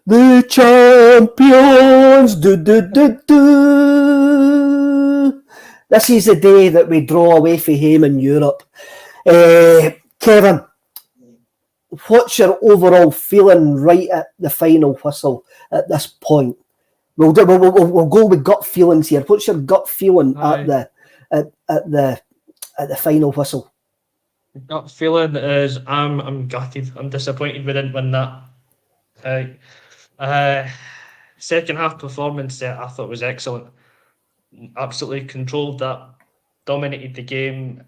The champions, do. This is the day that we draw away from home in Europe. Kevin, what's your overall feeling right at the final whistle at this point? We'll go with gut feelings here. What's your gut feeling at the final whistle? Gut feeling is I'm gutted. I'm disappointed we didn't win that. Second half performance I thought was excellent. Absolutely controlled that, dominated the game.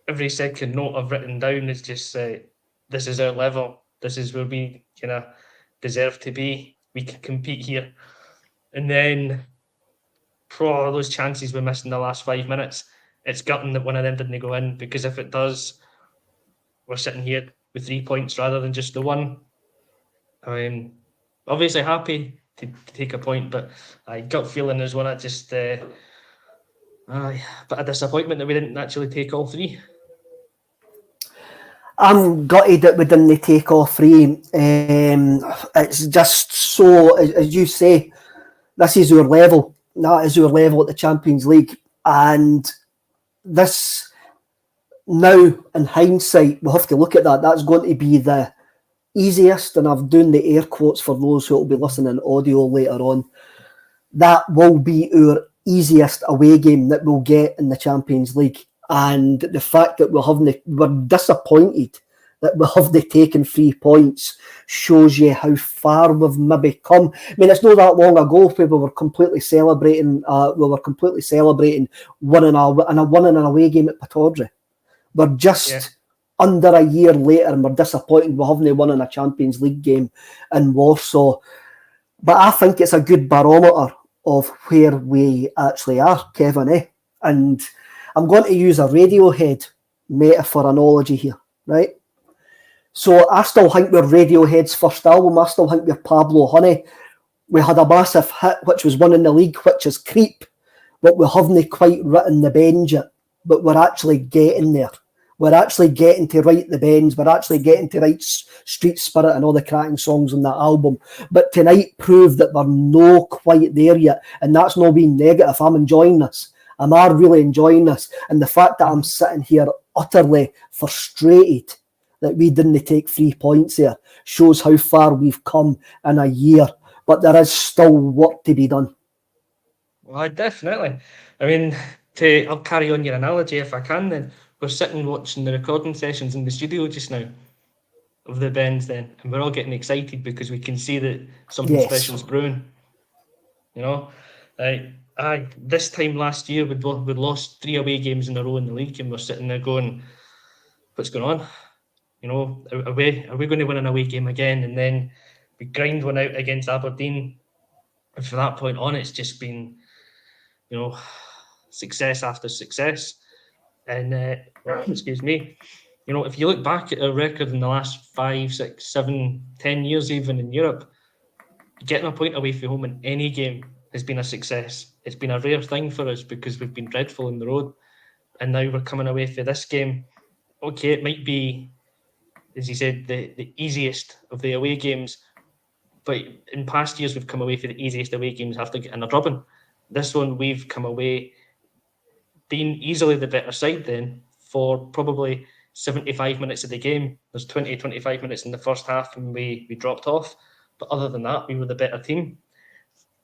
Every second note I've written down is just this is our level. This is where we deserve to be. We can compete here. And then for those chances we missed in the last 5 minutes, it's gutting that one of them didn't go in, because if it does, we're sitting here with 3 points rather than just the one. I'm obviously happy to take a point, but gut feeling is one I just but a disappointment that we didn't actually take all three. I'm gutted that we didn't take all three. It's just so, as you say, this is our level. That is our level at the Champions League. And this, now in hindsight, we'll have to look at that. That's going to be the easiest, and I've done the air quotes for those who will be listening audio later on. That will be our easiest away game that we'll get in the Champions League. And the fact that we're disappointed that we haven't taken 3 points shows you how far we've maybe come. I mean, it's not that long ago where we were completely celebrating. Winning an away game at Pittodrie. We're just under a year later, and we're disappointed we haven't won in a Champions League game in Warsaw. But I think it's a good barometer of where we actually are, Kevin. And I'm going to use a Radiohead metaphor analogy here, right? So I still think we're Radiohead's first album. I still think we're Pablo Honey. We had a massive hit, which was winning the league, which is Creep, but we haven't quite written the bends yet. But we're actually getting there. We're actually getting to write the bends. We're actually getting to write Street Spirit and all the cracking songs on that album. But tonight proved that we're not quite there yet. And that's not being negative. I'm enjoying this. I'm really enjoying this. And the fact that I'm sitting here utterly frustrated that we didn't take 3 points there shows how far we've come in a year. But there is still work to be done. Well, definitely. I mean, I'll carry on your analogy if I can then. We're sitting watching the recording sessions in the studio just now of the bends then, and we're all getting excited because we can see that something special's brewing. This time last year we'd lost 3 away games in a row in the league, and we're sitting there going, what's going on? Are we going to win an away game again? And then we grind one out against Aberdeen, and from that point on it's just been success after success. And excuse me, if you look back at our record in the last 5, 6, 7, 10 years, even in Europe, getting a point away from home in any game has been a success. It's been a rare thing for us because we've been dreadful on the road, and now we're coming away for this game. Okay, it might be, as you said, the easiest of the away games, but in past years we've come away for the easiest away games after getting a drubbing. This one we've come away being easily the better side then for probably 75 minutes of the game. There's 20, 25 minutes in the first half and we dropped off. But other than that, we were the better team.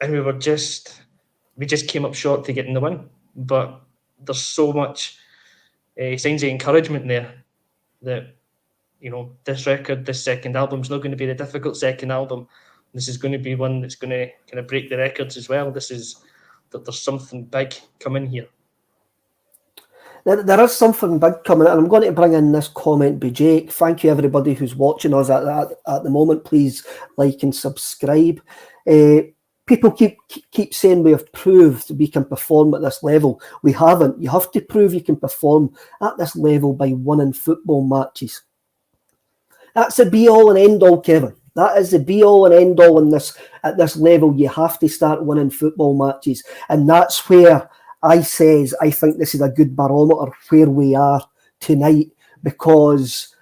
And we just came up short to getting the win. But there's so much signs of encouragement there that, this record, this second album is not going to be the difficult second album. This is going to be one that's going to kind of break the records as well. There's something big coming here. There is something big coming, and I'm going to bring in this comment by Jake. Thank you, everybody who's watching us at the moment. Please like and subscribe. People keep saying we have proved we can perform at this level. We haven't. You have to prove you can perform at this level by winning football matches. That's the be-all and end-all, Kevin. That is the be-all and end-all at this level. You have to start winning football matches, and that's where I think this is a good barometer where we are tonight, because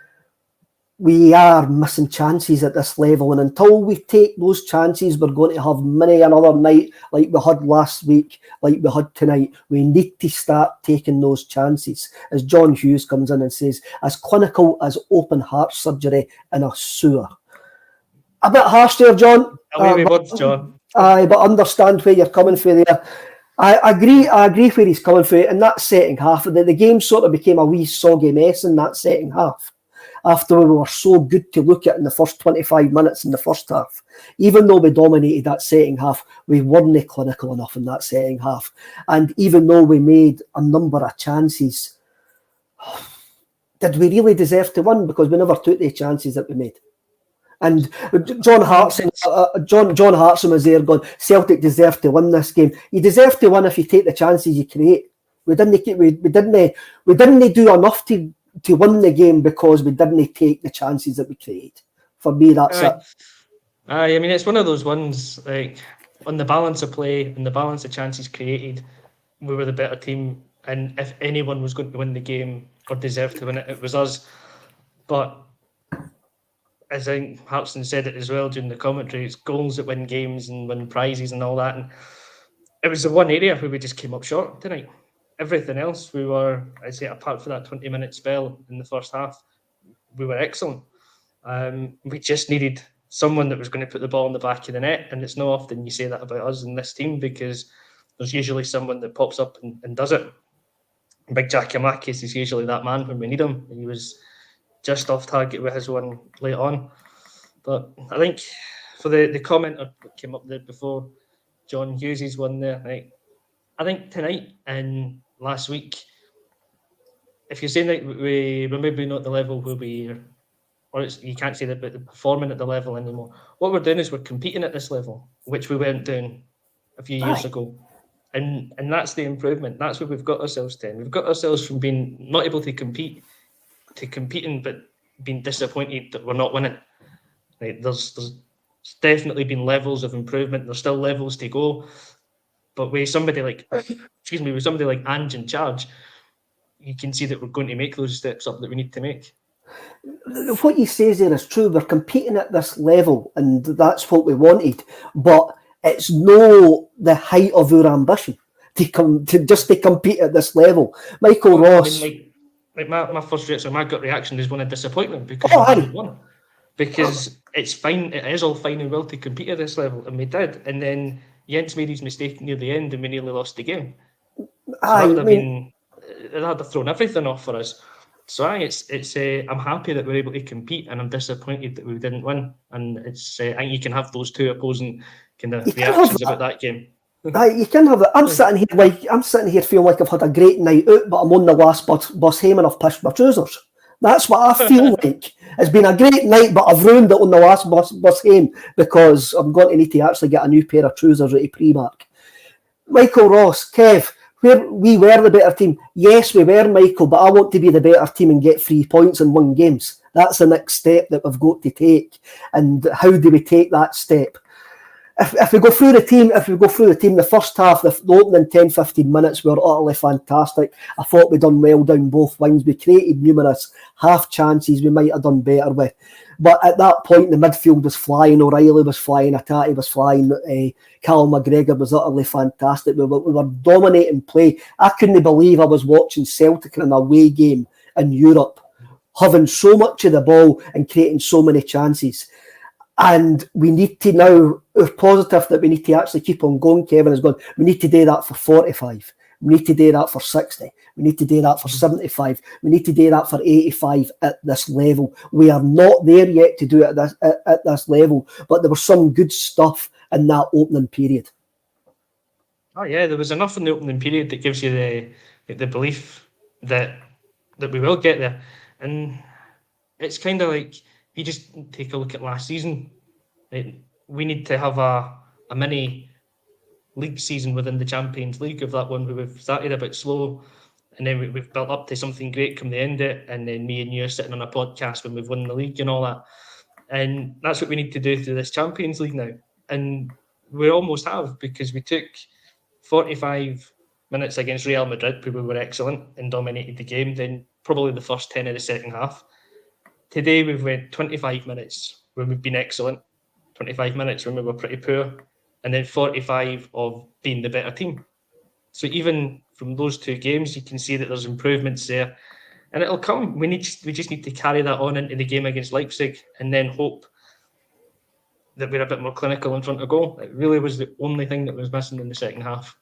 we are missing chances at this level, and until we take those chances, we're going to have many another night like we had last week, like we had tonight. We need to start taking those chances. As John Hughes comes in and says, as clinical as open heart surgery in a sewer. A bit harsh there, John. John. But understand where you're coming from there. I agree where he's coming from. In that second half, the game sort of became a wee soggy mess in that second half. After we were so good to look at in the first 25 minutes in the first half. Even though we dominated that second half, we weren't clinical enough in that second half. And even though we made a number of chances, did we really deserve to win? Because we never took the chances that we made. And John Hartson was there going, Celtic deserve to win this game. You deserve to win if you take the chances you create. We didn't do enough to win the game because we didn't take the chances that we created. For me, that's it. I mean, it's one of those ones, like, on the balance of play and the balance of chances created, we were the better team. And if anyone was going to win the game or deserve to win it, it was us. But as I think Hartson said it as well during the commentary, it's goals that win games and win prizes and all that. And it was the one area where we just came up short tonight. Everything else, we were, I'd say, apart from that 20-minute spell in the first half, we were excellent. We just needed someone that was going to put the ball in the back of the net, and it's not often you say that about us in this team because there's usually someone that pops up and does it. Big Giakoumakis is usually that man when we need him. He was just off target with his one late on. But I think for the commenter that came up there before, John Hughes' one there, I think tonight and last week, if you're saying that we're maybe not the level where you can't say that, but they're performing at the level anymore. What we're doing is we're competing at this level, which we weren't doing a few years ago. And that's the improvement. That's where we've got ourselves to. We've got ourselves from being not able to compete to competing, but being disappointed that we're not winning. There's definitely been levels of improvement. There's still levels to go. But with somebody like Ange in charge, you can see that we're going to make those steps up that we need to make. What he says there is true. We're competing at this level, and that's what we wanted. But it's no the height of our ambition to compete at this level. Michael Ross. My first reaction, my gut reaction is one of disappointment because we hadn't won. Because it's fine, it is all fine and well to compete at this level, and we did. And then Jens made his mistake near the end, and we nearly lost the game. So that would have thrown everything off for us. So I'm happy that we're able to compete, and I'm disappointed that we didn't win. And I think you can have those two opposing kind of reactions about that game. You can have it. I'm sitting here feeling like I've had a great night out, but I'm on the last bus home and I've pushed my trousers. That's what I feel like. It's been a great night, but I've ruined it on the last bus home because I'm going to need to actually get a new pair of trousers at a Primark. Michael Ross, Kev, we were the better team. Yes, we were, Michael, but I want to be the better team and get 3 points and win games. That's the next step that we've got to take. And how do we take that step? If we go through the team, the first half, the opening 10-15 minutes were utterly fantastic. I thought we'd done well down both wings. We created numerous half chances we might have done better with. But at that point, the midfield was flying. O'Reilly was flying. Atati was flying. Callum McGregor was utterly fantastic. We were dominating play. I couldn't believe I was watching Celtic in an away game in Europe, having so much of the ball and creating so many chances. And we need to now, we're positive that we need to actually keep on going. Kevin has gone, we need to do that for 45. We need to do that for 60. We need to do that for 75. We need to do that for 85 at this level. We are not there yet to do it at this level, but there was some good stuff in that opening period. Oh yeah, there was enough in the opening period that gives you the belief that we will get there. And it's kind of like, you just take a look at last season. We need to have a mini league season within the Champions League of that one where we've started a bit slow and then we've built up to something great come the end of it, and then me and you are sitting on a podcast when we've won the league and all that. And that's what we need to do through this Champions League now. And we almost have, because we took 45 minutes against Real Madrid where we were excellent and dominated the game, then probably the first 10 of the second half. today we've went 25 minutes when we've been excellent, 25 minutes when we were pretty poor, and then 45 of being the better team. So even from those two games, you can see that there's improvements there, and it'll come. We just need to carry that on into the game against Leipzig, and then hope that we're a bit more clinical in front of goal. It really was the only thing that was missing in the second half.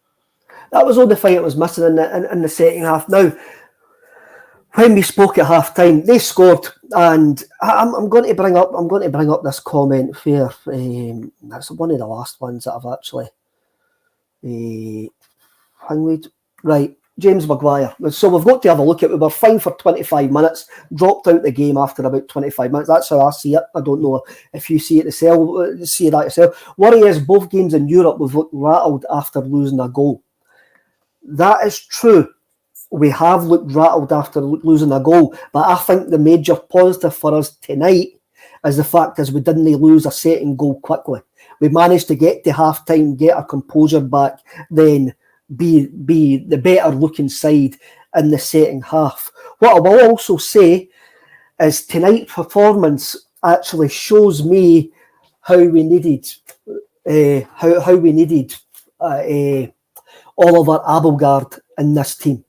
That was the only thing that was missing in the second half. Now, when we spoke at half time, they scored, and I'm going to bring up this comment here. That's one of the last ones that I've actually right. James Maguire. So we've got to have a look at it. We were fine for 25 minutes, dropped out the game after about 25 minutes. That's how I see it. I don't know if you see that yourself. Worry is both games in Europe we've looked rattled after losing a goal. That is true. We have looked rattled after losing a goal, but I think the major positive for us tonight is the fact is we didn't lose a second goal quickly. We managed to get to half time, get our composure back, then be the better looking side in the second half. What I will also say is tonight's performance actually shows me how we needed Oliver Abelgard in this team.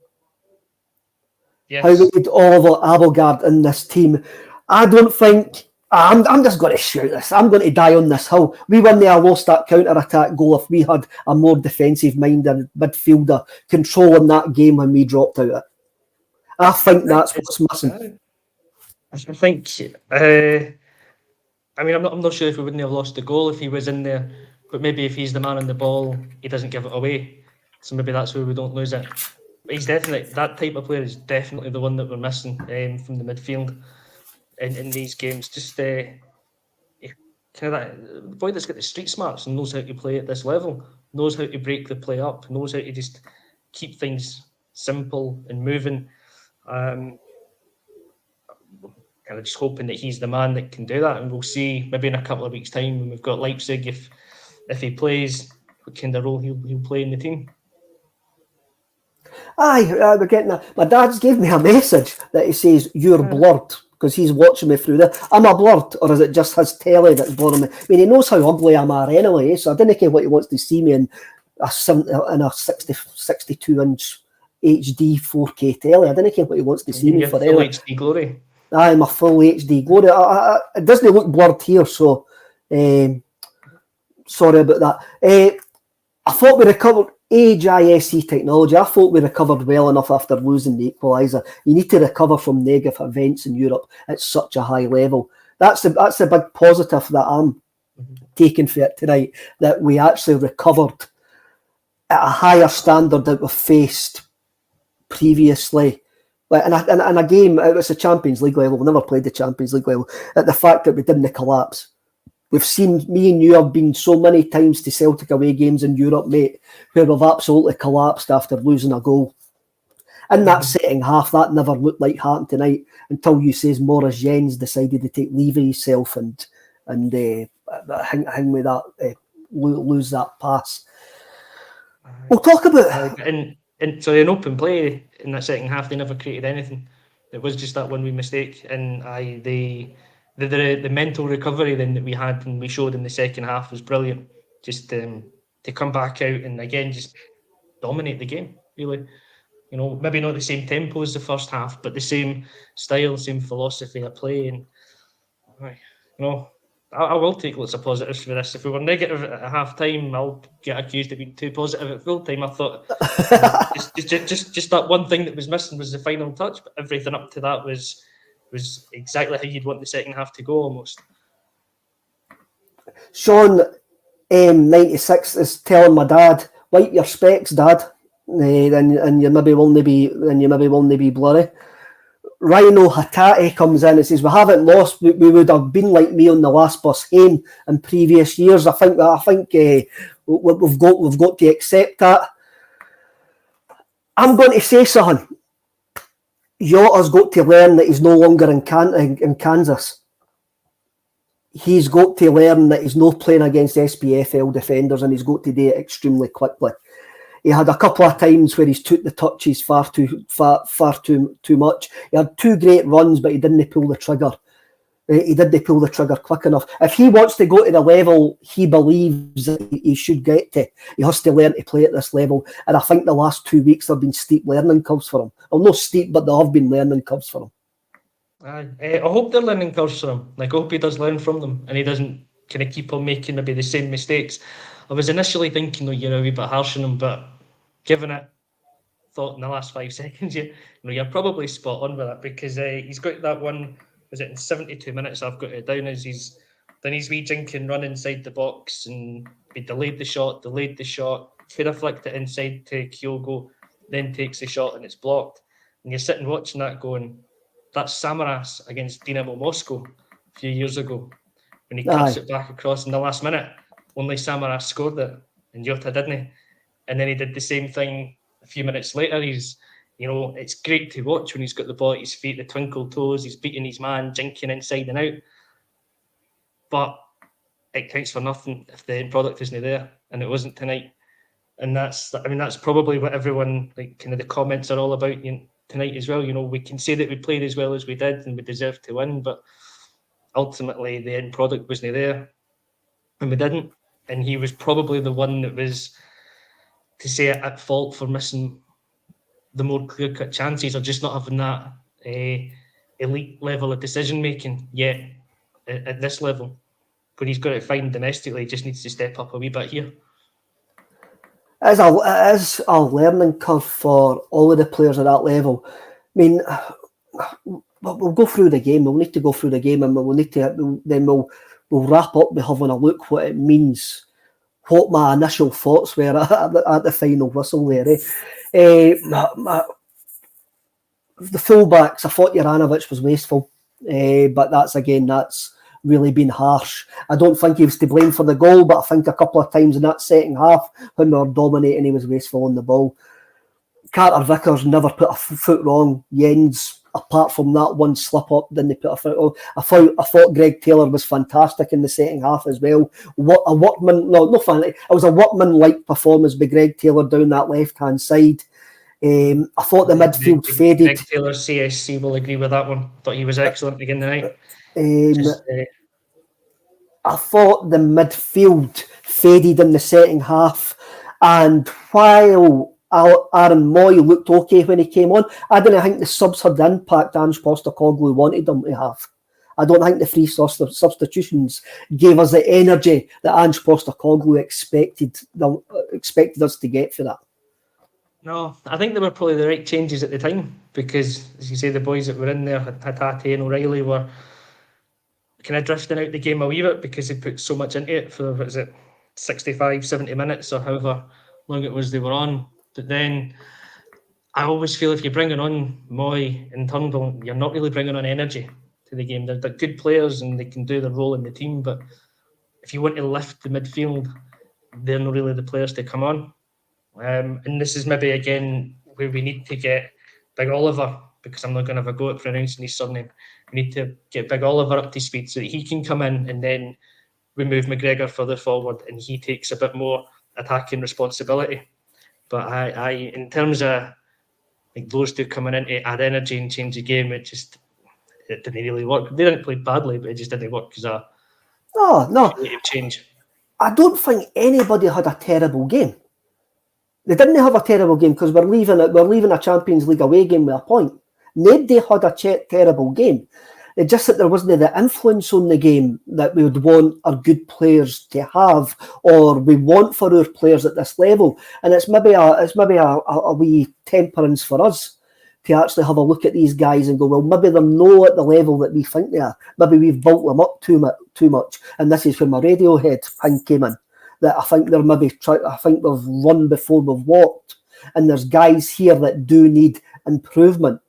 Yes. How we need Oliver Abelgard in this team. I don't think I'm just going to shoot this. I'm going to die on this hill. We wouldn't have lost that counter-attack goal if we had a more defensive-minded midfielder controlling that game when we dropped out it. I think that's what's missing. I think. I mean, I'm not sure if we wouldn't have lost the goal if he was in there, but maybe if he's the man on the ball, he doesn't give it away. So maybe that's where we don't lose it. But he's definitely, that type of player is definitely the one that we're missing from the midfield in these games. Just kind of that boy that's got the street smarts and knows how to play at this level, knows how to break the play up, knows how to just keep things simple and moving. Kind of just hoping that he's the man that can do that, and we'll see maybe in a couple of weeks' time when we've got Leipzig, if he plays, what kind of role he'll play in the team. Aye, we're getting that. My dad's gave me a message that he says you're blurred because he's watching me through there. Am I blurred, or is it just his telly that's blurring me? I mean, he knows how ugly I am anyway, so I don't care what he wants to see me in a 62-inch HD 4K telly. I don't care what he wants to see me for. Full HD glory. Aye, my full HD glory. It doesn't look blurred here, so sorry about that. I thought we recovered AGISC technology. I thought we recovered well enough after losing the equaliser. You need to recover from negative events in Europe at such a high level. That's the big positive that I'm taking for it tonight, that we actually recovered at a higher standard that we've faced previously. And a game, it was a Champions League level. We never played the Champions League level. At the fact that we didn't collapse. We've seen, me and you have been so many times to Celtic away games in Europe, mate, where we've absolutely collapsed after losing a goal. In that second half, that never looked like happened tonight until you says Maurice Jens decided to take leave of himself and hang with that, lose that pass. We'll talk about... So in open play in that second half, they never created anything. It was just that one wee mistake, and the mental recovery then that we had and we showed in the second half was brilliant. Just to come back out and again just dominate the game. Really, maybe not the same tempo as the first half, but the same style, same philosophy of play. And I will take lots of positives for this. If we were negative at half time, I'll get accused of being too positive at full time. I thought just that one thing that was missing was the final touch, but everything up to that was exactly how you'd want the second half to go almost. Sean 96 is telling my dad, wipe your specs, Dad, and you maybe will be blurry. Rhino Hatati comes in and says, we haven't lost, we would have been like me on the last bus home in previous years. I think we've got to accept that. I'm going to say something. Yota's got to learn that he's no longer in Kansas. He's got to learn that he's not playing against SPFL defenders, and he's got to do it extremely quickly. He had a couple of times where he's took the touches far too much. He had two great runs, but he didn't pull the trigger. He didn't pull the trigger quick enough. If he wants to go to the level he believes that he should get to, he has to learn to play at this level. And I think the last 2 weeks there have been steep learning curves for him. Well, not steep, but there have been learning curves for him. I hope they're learning curves for him. Like, I hope he does learn from them and he doesn't kind of keep on making maybe the same mistakes. I was initially thinking, you're a wee bit harsh on him, but given it thought in the last 5 seconds, you're probably spot on with that, because he's got that one, was it in 72 minutes? I've got it down as he's done his wee jinking run inside the box and he delayed the shot, could have flicked it inside to Kyogo, then takes the shot and it's blocked. And you're sitting watching that going, that's Samaras against Dynamo Moscow a few years ago when he cuts it back across in the last minute. Only Samaras scored it and Jota didn't. And then he did the same thing a few minutes later. He's, it's great to watch when he's got the ball at his feet, the twinkle toes, he's beating his man, jinking inside and out. But it counts for nothing if the end product isn't there, and it wasn't tonight. And that's probably what everyone, like, kind of the comments are all about tonight as well. We can say that we played as well as we did and we deserved to win, but ultimately the end product wasn't there and we didn't. And he was probably the one that was, to say it, at fault for missing the more clear-cut chances or just not having that elite level of decision-making yet at this level. But he's got it fine domestically, he just needs to step up a wee bit here. It is a learning curve for all of the players at that level. I mean, we'll go through the game. We'll need to go through the game, and we'll wrap up by having a look what it means, what my initial thoughts were at the final whistle there. The fullbacks, I thought Juranovic was wasteful, but that's really been harsh. I don't think he was to blame for the goal, but I think a couple of times in that second half when we were dominating, he was wasteful on the ball. Carter Vickers never put a foot wrong. Jens, apart from that one slip up, didn't put a foot wrong. I thought Greg Taylor was fantastic in the second half as well. What a workman! No, not fan. It was a workman-like performance by Greg Taylor down that left-hand side. I thought the midfield faded. Greg Taylor, CSC, will agree with that one. Thought he was excellent again tonight. I thought the midfield faded in the second half, and while Aaron Moy looked okay when he came on, I didn't think the subs had the impact Ange Postecoglou wanted them to have. I don't think the 3 substitutions gave us the energy that Ange Postecoglou expected us to get for that. No, I think they were probably the right changes at the time, because, as you say, the boys that were in there, Hatate and O'Reilly, were kind of drifting out the game a wee bit because they put so much into it for, 65, 70 minutes or however long it was they were on. But then I always feel if you're bringing on Moy and Turnbull, you're not really bringing on energy to the game. They're good players and they can do their role in the team, but if you want to lift the midfield, they're not really the players to come on. And this is maybe, again, where we need to get Big Oliver, because I'm not going to have a go at pronouncing his surname. We need to get Big Oliver up to speed so that he can come in and then we move McGregor further forward and he takes a bit more attacking responsibility. But I in terms of like those two coming in to add energy and change the game, it didn't really work. They didn't play badly, but it just didn't work because of creative change. I don't think anybody had a terrible game. They didn't have a terrible game because we're leaving a Champions League away game with a point. Nobody had a terrible game. It's just that there wasn't the influence on the game that we would want our good players to have, or we want for our players at this level. And it's maybe a wee temperance for us to actually have a look at these guys and go, well, maybe they're not at the level that we think they are. Maybe we've built them up too much. And this is where my Radiohead thing came in. That I think we've run before we've walked, and there's guys here that do need improvement.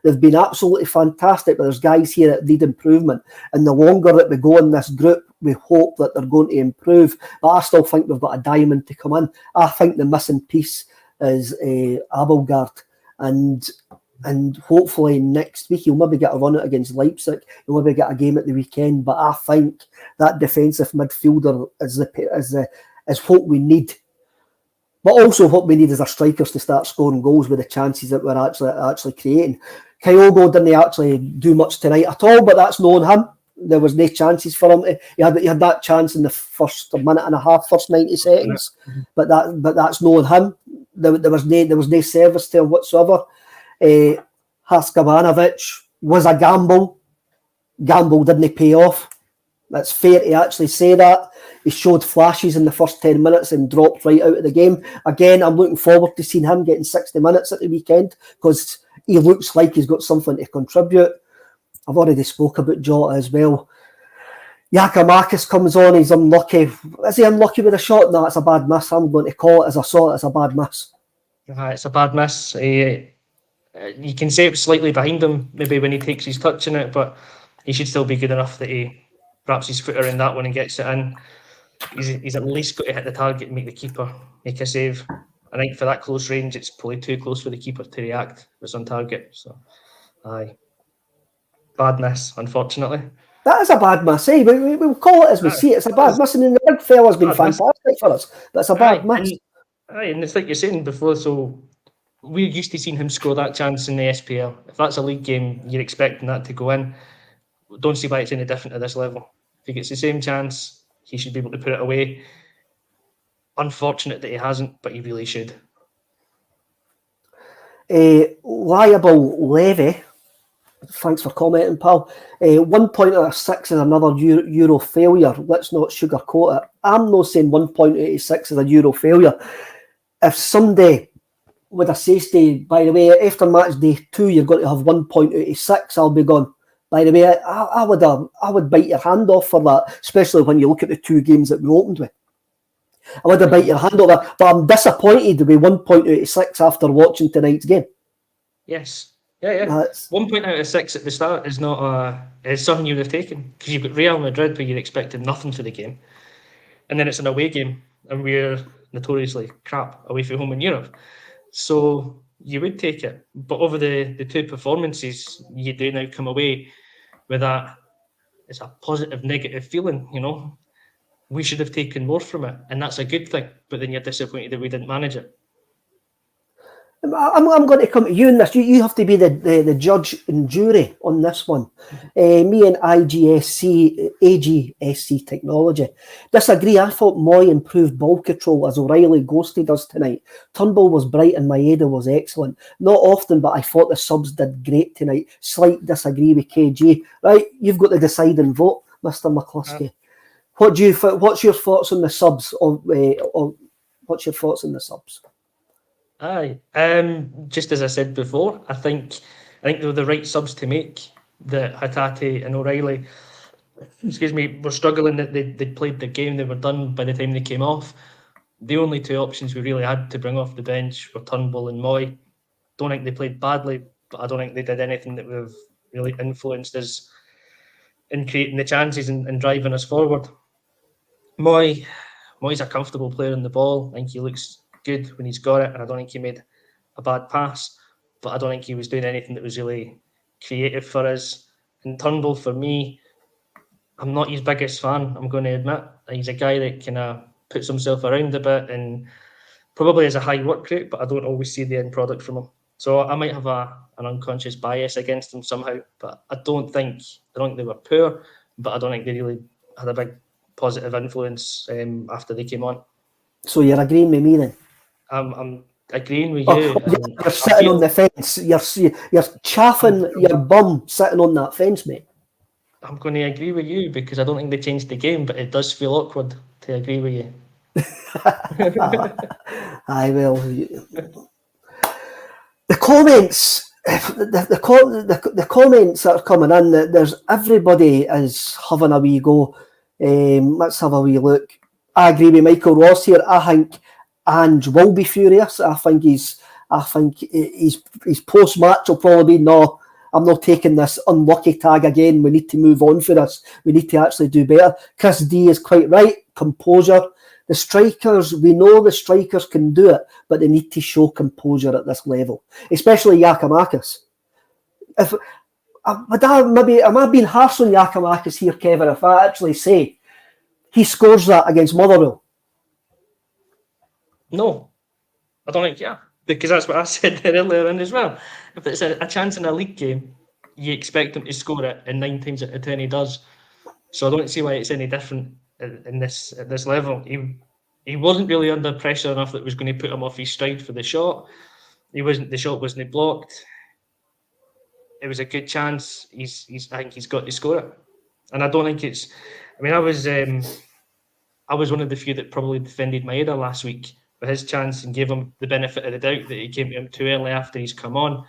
They've been absolutely fantastic, but there's guys here that need improvement. And the longer that we go in this group, we hope that they're going to improve. But I still think we've got a diamond to come in. I think the missing piece is Abelgard, and hopefully next week he'll maybe get a run out against Leipzig. He'll maybe get a game at the weekend. But I think that defensive midfielder is what we need. But also what we need is our strikers to start scoring goals with the chances that we're actually creating. Kyogo didn't actually do much tonight at all, but that's known him. There was no chances for him. He had that chance in the first minute and a half, first 90 seconds, but that's not him. There was no service to him whatsoever. Haskabanovic was a gamble. Gamble didn't pay off. That's fair to actually say that. He showed flashes in the first 10 minutes and dropped right out of the game. Again, I'm looking forward to seeing him getting 60 minutes at the weekend because he looks like he's got something to contribute. I've already spoke about Jota as well. Giakoumakis comes on, he's unlucky. Is he unlucky with a shot? No, it's a bad miss. I'm going to call it as I saw it, as a bad miss. It's a bad miss. You can say it was slightly behind him, maybe when he takes his touch in it, but he should still be good enough that he wraps his foot around that one and gets it in. He's at least got to hit the target and make the keeper make a save. I think for that close range, it's probably too close for the keeper to react if it's on target. So, aye. Bad miss, unfortunately. That is a bad miss, eh? We'll call it as we see it. It's a bad miss. I mean, the big fella's been fantastic for us, but it's a bad miss. And it's like you're saying before, so we're used to seeing him score that chance in the SPL. If that's a league game, you're expecting that to go in. Don't see why it's any different at this level. If he gets the same chance, he should be able to put it away. Unfortunate that he hasn't, but he really should. Liable Levy. Thanks for commenting, pal. 1 point out of 6 is another Euro failure. Let's not sugarcoat it. I'm not saying 1 point out of 6 is a Euro failure. If somebody would have said, by the way, after match day 2, you're going to have 1 point out of 6, I'll be gone. By the way, I would bite your hand off for that, especially when you look at the 2 games that we opened with. I would have bite your hand off that, but I'm disappointed to be 1 point out of 6 after watching tonight's game. Yes. Yeah. 1 point out of 6 at the start is not is something you would have taken because you've got Real Madrid where you're expecting nothing for the game, and then it's an away game, and we're notoriously crap away from home in Europe, so you would take it. But over the 2 performances, you do now come away with that. It's a positive, negative feeling. You know, we should have taken more from it, and that's a good thing. But then you're disappointed that we didn't manage it. I'm going to come to you in this. You have to be the judge and jury on this one. Me and AGSC Technology disagree. I thought Moy improved ball control as O'Reilly ghosted us tonight. Turnbull was bright and Maeda was excellent. Not often, but I thought the subs did great tonight. Slight disagree with KG. Right, you've got the deciding vote, Mr. McCluskey. What's your thoughts on the subs? What's your thoughts on the subs? Aye. Just as I said before, I think they were the right subs to make. That Hatate and O'Reilly, were struggling. That they played the game. They were done by the time they came off. The only 2 options we really had to bring off the bench were Turnbull and Moy. Don't think they played badly, but I don't think they did anything that would have really influenced us in creating the chances and driving us forward. Moy's a comfortable player in the ball. I think he looks good when he's got it, and I don't think he made a bad pass, but I don't think he was doing anything that was really creative for us. And Turnbull, for me, I'm not his biggest fan, I'm going to admit. He's a guy that kind of puts himself around a bit and probably has a high work rate, but I don't always see the end product from him. So I might have an unconscious bias against him somehow, but I don't think they were poor, but I don't think they really had a big positive influence after they came on. So you're agreeing with me then? I'm agreeing with you. You're sitting on the fence. You're chaffing your bum sitting on that fence, mate. I'm going to agree with you because I don't think they changed the game, but it does feel awkward to agree with you. I will. The comments, the comments that are coming in, there's everybody is having a wee go. Let's have a wee look. I agree with Michael Ross here. I think Ange will be furious. I think his post match will probably be, no, I'm not taking this unlucky tag again. We need to move on for this. We need to actually do better. Chris D is quite right. Composure. The strikers, we know the strikers can do it, but they need to show composure at this level, especially Giakoumakis. Am I being harsh on Giakoumakis here, Kevin? If I actually say he scores that against Motherwell? No, I don't think, because that's what I said earlier on as well. If it's a chance in a league game, you expect him to score it, and 9 times out of 10 he does. So I don't see why it's any different at this level. He wasn't really under pressure enough that was going to put him off his stride for the shot. The shot wasn't blocked. It was a good chance. I think he's got to score it, and I don't think it's. I mean, I was one of the few that probably defended Maeda last week for his chance and gave him the benefit of the doubt that he came to him too early after he's come on.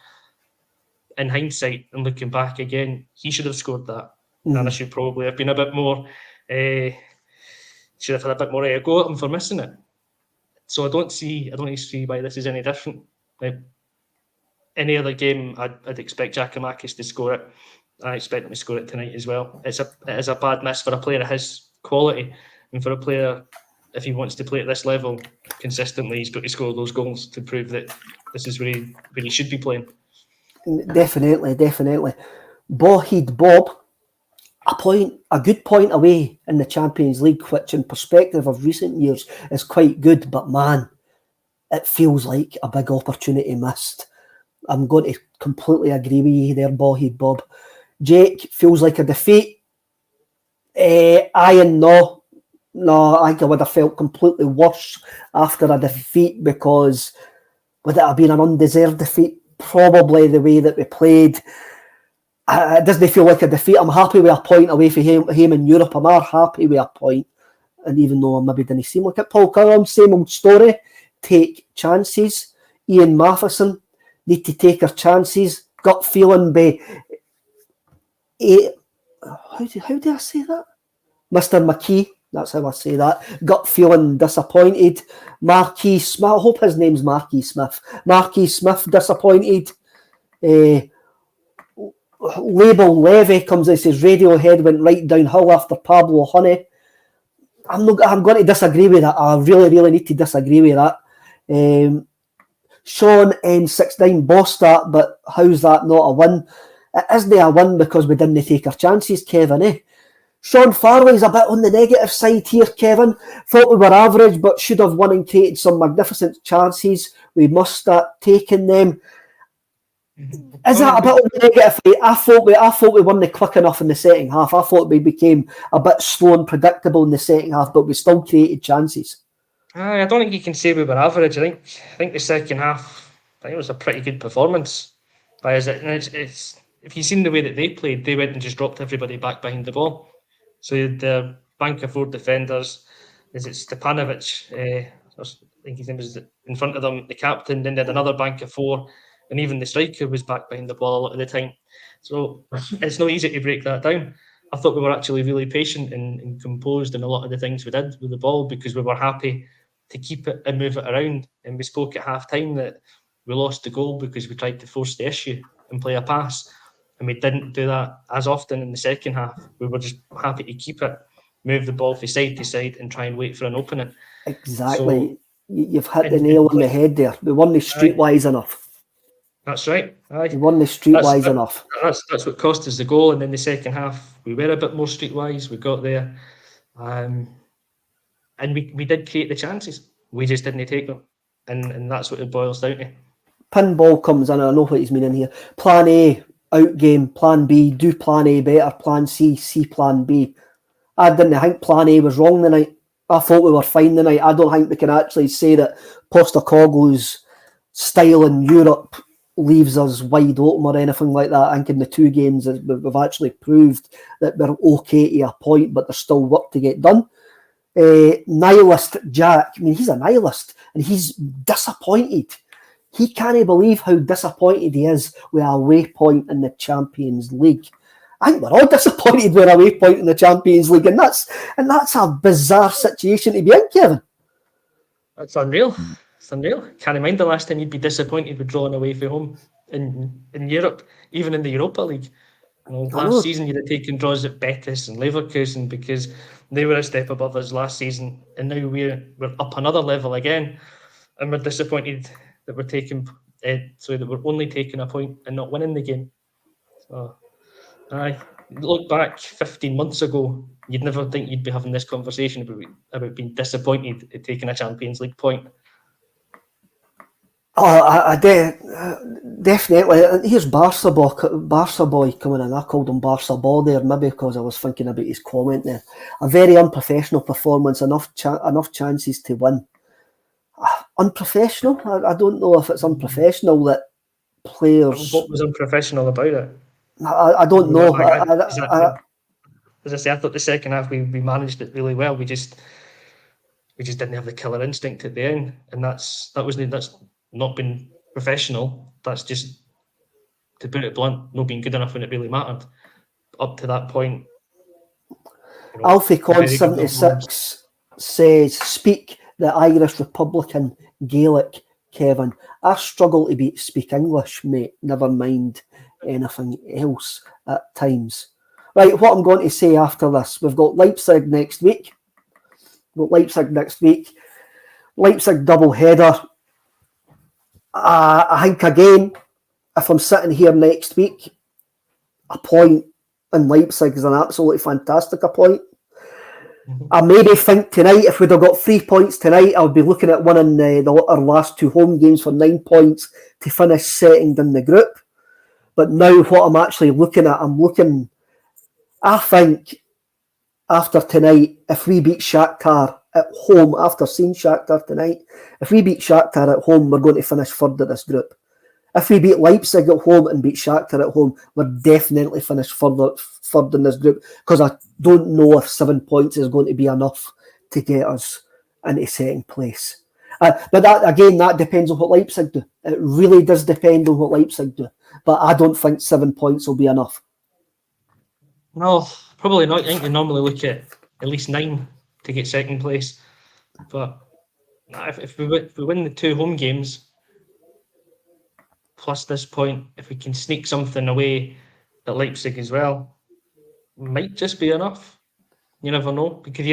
In hindsight and looking back again, he should have scored that, and I should probably have been a bit more. Should have had a bit more go at him for missing it. So I don't see why this is any different. Like, any other game, I'd expect Giakoumakis to score it. I expect him to score it tonight as well. It is a bad miss for a player of his quality, and for a player, if he wants to play at this level consistently, he's got to score those goals to prove that this is where he should be playing. Definitely. Boheed Bob, a good point away in the Champions League, which in perspective of recent years is quite good, but man, it feels like a big opportunity missed. I'm going to completely agree with you there, Boheed Bob. Jake, feels like a defeat. Ian, no, I think I would have felt completely worse after a defeat, because would it have been an undeserved defeat? Probably the way that we played. It doesn't feel like a defeat. I'm happy with a point away for him in Europe. I'm happy with a point. And even though I maybe didn't seem like it, Paul Callum, same old story. Take chances. Ian Matheson, need to take our chances. Gut feeling by... How do I say that? Mr. McKee, that's how I say that. Gut feeling disappointed. Marquis Smith, I hope his name's Marquis Smith. Marquis Smith disappointed. Label Levy comes and says Radiohead went right downhill after Pablo Honey. I'm going to disagree with that. I really need to disagree with that. Sean N69 bossed that, but how's that not a win? It isn't a win because we didn't take our chances, Kevin, Sean Farley's a bit on the negative side here, Kevin. Thought we were average, but should have won and created some magnificent chances. We must start taking them. Is that a bit on the negative side? I thought we weren't quick enough in the second half. I thought we became a bit slow and predictable in the second half, but we still created chances. I don't think you can say we were average. I think the second half, I think it was a pretty good performance. It's if you've seen the way that they played, they went and just dropped everybody back behind the ball. So you had the bank of 4 defenders. Is it Stepanovic? I think his name was in front of them, the captain. Then they had another bank of 4, and even the striker was back behind the ball a lot of the time. So it's not easy to break that down. I thought we were actually really patient and composed in a lot of the things we did with the ball, because we were happy to keep it and move it around. And we spoke at half time that we lost the goal because we tried to force the issue and play a pass. And we didn't do that as often in the second half. We were just happy to keep it, move the ball from side to side and try and wait for an opening. Exactly. So, you've hit the nail on the head there. We weren't streetwise enough. That's right. We weren't streetwise enough. That's what cost us the goal. And then the second half, we were a bit more streetwise. We got there. And we did create the chances. We just didn't take them. And that's what it boils down to. Pinball comes in, and I know what he's meaning here. Plan A, out game. Plan B, do plan A better. Plan C, plan B. I didn't think plan A was wrong tonight. I thought we were fine tonight. I don't think we can actually say that Postecoglou's style in Europe leaves us wide open or anything like that. I think in the 2 games we've actually proved that we're okay to a point, but there's still work to get done. Nihilist Jack, I mean, he's a nihilist and he's disappointed. He can't believe how disappointed he is with a away point in the Champions League. I think we're all disappointed with a away point in the Champions League, and that's a bizarre situation to be in, Kevin. That's unreal. It's unreal. Can't mind the last time you'd be disappointed with drawing away from home in Europe, even in the Europa League. Last season you'd have taken draws at Betis and Leverkusen because they were a step above us last season, and now we're up another level again, and we're disappointed that we're only taking a point and not winning the game. So, look back 15 months ago, you'd never think you'd be having this conversation about being disappointed at taking a Champions League point. Definitely. Here's Barca boy coming in. I called him Barca Ball there, maybe because I was thinking about his comment there. A very unprofessional performance, enough chances to win. Unprofessional? I don't know if it's unprofessional that players... What was unprofessional about it? I don't know. As I say, I thought the second half we managed it really well. We just didn't have the killer instinct at the end, and that's not been professional. That's just, to put it blunt, not being good enough when it really mattered. Up to that point, Alfie Con 76 says, "Speak the Irish Republican Gaelic, Kevin. I struggle to speak English, mate. Never mind anything else at times." Right, what I'm going to say after this, we've got Leipzig next week. Leipzig double header. I think again, if I'm sitting here next week, a point in Leipzig is an absolutely fantastic point. I maybe think tonight, if we'd have got 3 points tonight, I would be looking at winning our last 2 home games for 9 points to finish second in the group. But now what I'm actually looking at, I think after tonight, if we beat Shakhtar at home, after seeing Shakhtar tonight, if we beat Shakhtar at home, we're going to finish third in this group. If we beat Leipzig at home and beat Shakhtar at home, we're definitely finished third in this group, because I don't know if 7 points is going to be enough to get us into second place. But that depends on what Leipzig do. It really does depend on what Leipzig do. But I don't think 7 points will be enough. No, probably not. I think they normally look at least 9 to get second place. But if we win the 2 home games, plus this point, if we can sneak something away at Leipzig as well, might just be enough. You never know. Because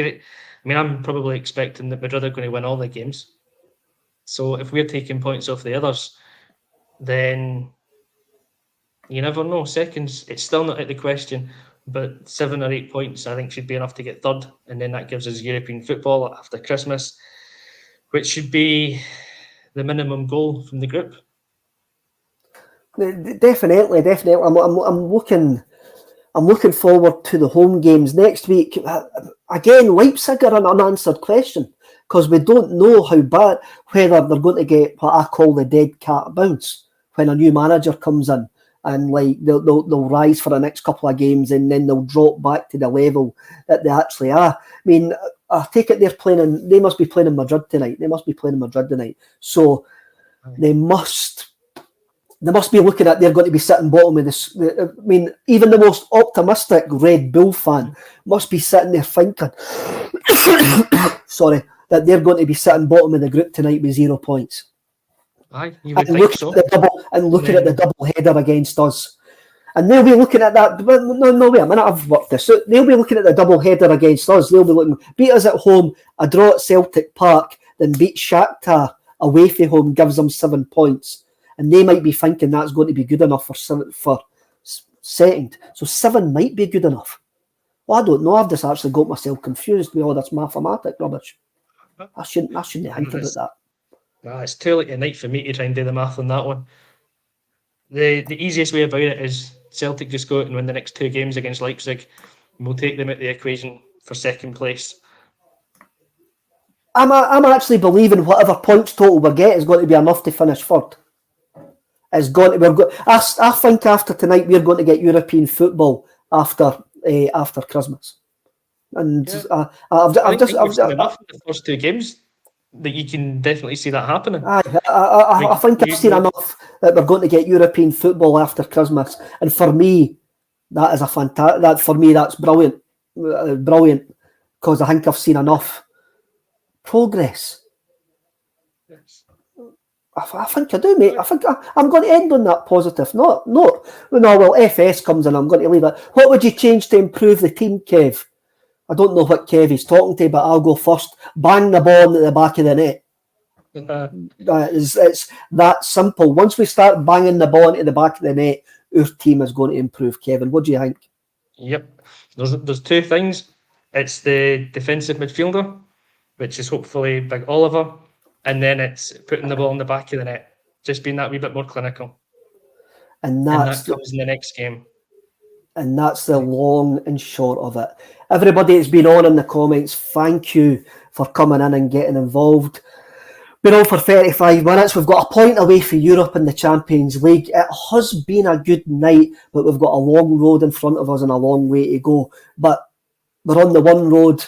I'm probably expecting that Madrid are going to win all their games. So if we're taking points off the others, then you never know. Seconds, it's still not out of the question, but 7 or 8 points I think should be enough to get third, and then that gives us European football after Christmas, which should be the minimum goal from the group. Definitely. I'm looking forward to the home games next week. Again, Leipzig are an unanswered question, because we don't know whether they're going to get what I call the dead cat bounce when a new manager comes in, and they'll rise for the next couple of games and then they'll drop back to the level that they actually are. I take it they must be playing in Madrid tonight. So they must be looking at, they're going to be sitting bottom of this. Even the most optimistic Red Bull fan must be sitting there thinking, that they're going to be sitting bottom of the group tonight with 0 points. Aye, you would think so. Looking at the double header against us. And they'll be looking at that. No, wait a minute, I've worked this. So they'll be looking at the double header against us. They'll be looking, beat us at home, a draw at Celtic Park, then beat Shakhtar away from home, gives them 7 points. And they might be thinking that's going to be good enough for second. So 7 might be good enough. Well, I don't know. I've just actually got myself confused with all this mathematic rubbish. I shouldn't think about that. Nah, it's too late at night for me to try and do the math on that one. The easiest way about it is Celtic just go out and win the next 2 games against Leipzig, and we'll take them out the equation for second place. I'm actually believing whatever points total we get is going to be enough to finish third. I think after tonight we're going to get European football after Christmas. And yeah. I've just enough in the first 2 games that you can definitely see that happening. I think I've seen enough that we're going to get European football after Christmas, and for me, that is that's brilliant, because I think I've seen enough progress. Yes. I think I do, mate. I think I'm going to end on that positive. Well, FS comes in, I'm going to leave it. What would you change to improve the team, Kev? I don't know what Kev is talking to, but I'll go first. Bang the ball at the back of the net. It's that simple. Once we start banging the ball into the back of the net, our team is going to improve. Kevin, what do you think? Yep. There's 2 things. It's the defensive midfielder, which is hopefully Big Oliver, and then it's putting the ball in the back of the net. just being that wee bit more clinical. And that comes in the next game. And that's the long and short of it. Everybody that's been on in the comments, thank you for coming in and getting involved. Been on for 35 minutes. We've got a point away for Europe in the Champions League. It has been a good night, but we've got a long road in front of us and a long way to go. But we're on the one road,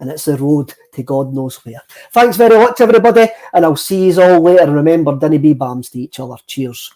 and it's the road to God knows where. Thanks very much, everybody, and I'll see you all later. And remember, dinna be bams to each other. Cheers.